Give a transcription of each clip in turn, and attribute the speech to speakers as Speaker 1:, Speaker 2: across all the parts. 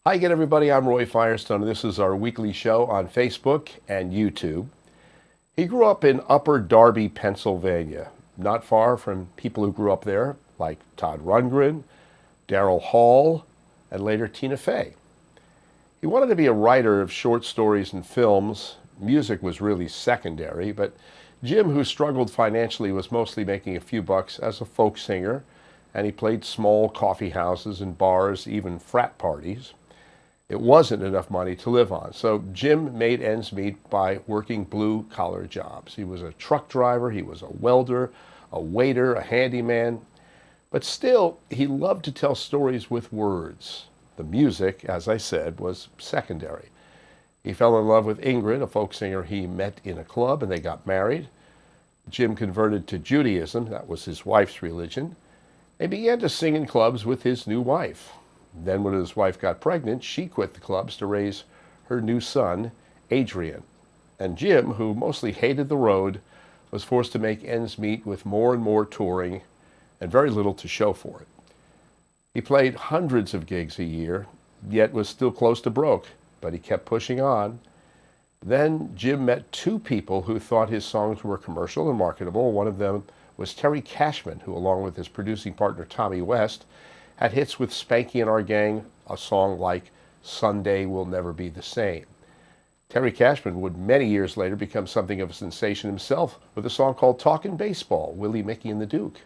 Speaker 1: Hi again, everybody. I'm Roy Firestone, and this is our weekly show on Facebook and YouTube. He grew up in Upper Darby, Pennsylvania, not far from people who grew up there, like Todd Rundgren, Daryl Hall, and later Tina Fey. He wanted to be a writer of short stories and films. Music was really secondary, but Jim, who struggled financially, was mostly making a few bucks as a folk singer, and he played small coffee houses and bars, even frat parties. It wasn't enough money to live on. So Jim made ends meet by working blue-collar jobs. He was a truck driver, he was a welder, a waiter, a handyman. But still, he loved to tell stories with words. The music, as I said, was secondary. He fell in love with Ingrid, a folk singer he met in a club, and they got married. Jim converted to Judaism, that was his wife's religion, and began to sing in clubs with his new wife. Then when his wife got pregnant, she quit the clubs to raise her new son, Adrian. And Jim, who mostly hated the road, was forced to make ends meet with more and more touring and very little to show for it. He played hundreds of gigs a year, yet was still close to broke, but he kept pushing on. Then Jim met two people who thought his songs were commercial and marketable. One of them was Terry Cashman, who, along with his producing partner Tommy West, had hits with Spanky and Our Gang, a song like Sunday Will Never Be the Same. Terry Cashman would many years later become something of a sensation himself with a song called Talkin' Baseball, Willie, Mickey, and the Duke,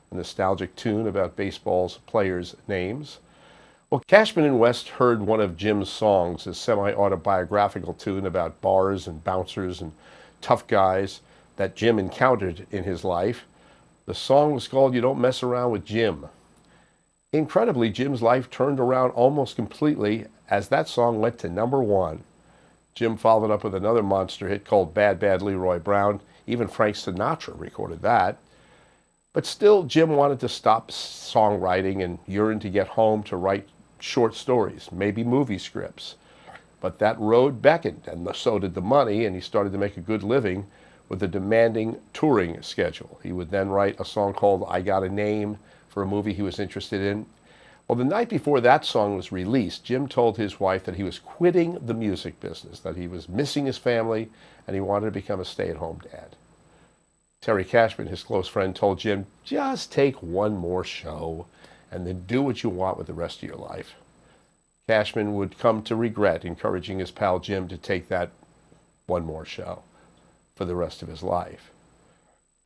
Speaker 1: a nostalgic tune about baseball's players' names. Well, Cashman and West heard one of Jim's songs, a semi-autobiographical tune about bars and bouncers and tough guys that Jim encountered in his life. The song was called You Don't Mess Around with Jim. Incredibly, Jim's life turned around almost completely as that song went to #1. Jim followed up with another monster hit called Bad Bad Leroy Brown. Even Frank Sinatra recorded that. But still, Jim wanted to stop songwriting and yearned to get home to write short stories, maybe movie scripts. But that road beckoned, and so did the money, and he started to make a good living with a demanding touring schedule. He would then write a song called I Got a Name for a movie he was interested in. Well, the night before that song was released, Jim told his wife that he was quitting the music business, that he was missing his family, and he wanted to become a stay-at-home dad. Terry Cashman, his close friend, told Jim, just take one more show and then do what you want with the rest of your life. Cashman would come to regret encouraging his pal Jim to take that one more show for the rest of his life.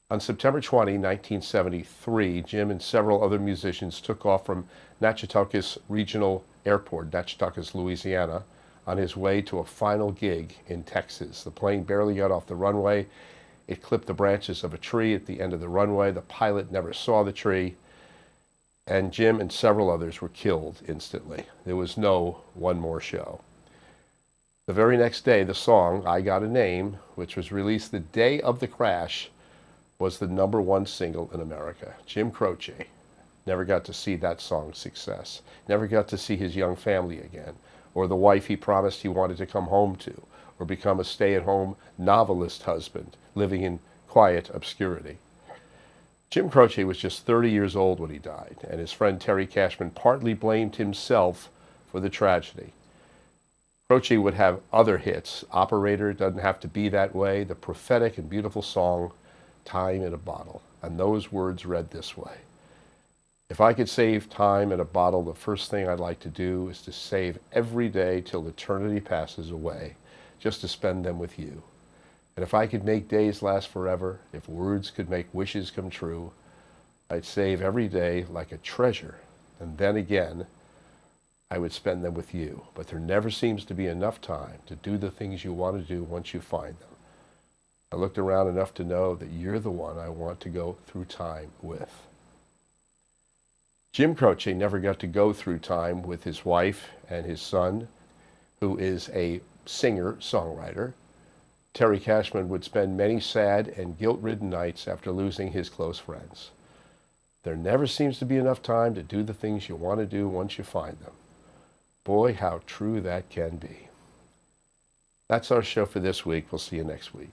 Speaker 1: On September 20, 1973, Jim and several other musicians took off from Natchitoches Regional Airport, Natchitoches, Louisiana, on his way to a final gig in Texas. The plane barely got off the runway. It clipped the branches of a tree at the end of the runway. The pilot never saw the tree, and Jim and several others were killed instantly. There was no one more show. The very next day, the song, I Got a Name, which was released the day of the crash, was the #1 single in America. Jim Croce never got to see that song's success, never got to see his young family again, or the wife he promised he wanted to come home to, or become a stay-at-home novelist husband living in quiet obscurity. Jim Croce was just 30 years old when he died, and his friend Terry Cashman partly blamed himself for the tragedy. Croce would have other hits. Operator, Doesn't Have to Be That Way, the prophetic and beautiful song Time in a Bottle, and those words read this way: if I could save time in a bottle, the first thing I'd like to do is to save every day till eternity passes away, just to spend them with you. And if I could make days last forever, if words could make wishes come true, I'd save every day like a treasure, and then again, I would spend them with you. But there never seems to be enough time to do the things you want to do once you find them. I looked around enough to know that you're the one I want to go through time with. Jim Croce never got to go through time with his wife and his son, who is a singer-songwriter. Terry Cashman would spend many sad and guilt-ridden nights after losing his close friends. There never seems to be enough time to do the things you want to do once you find them. Boy, how true that can be. That's our show for this week. We'll see you next week.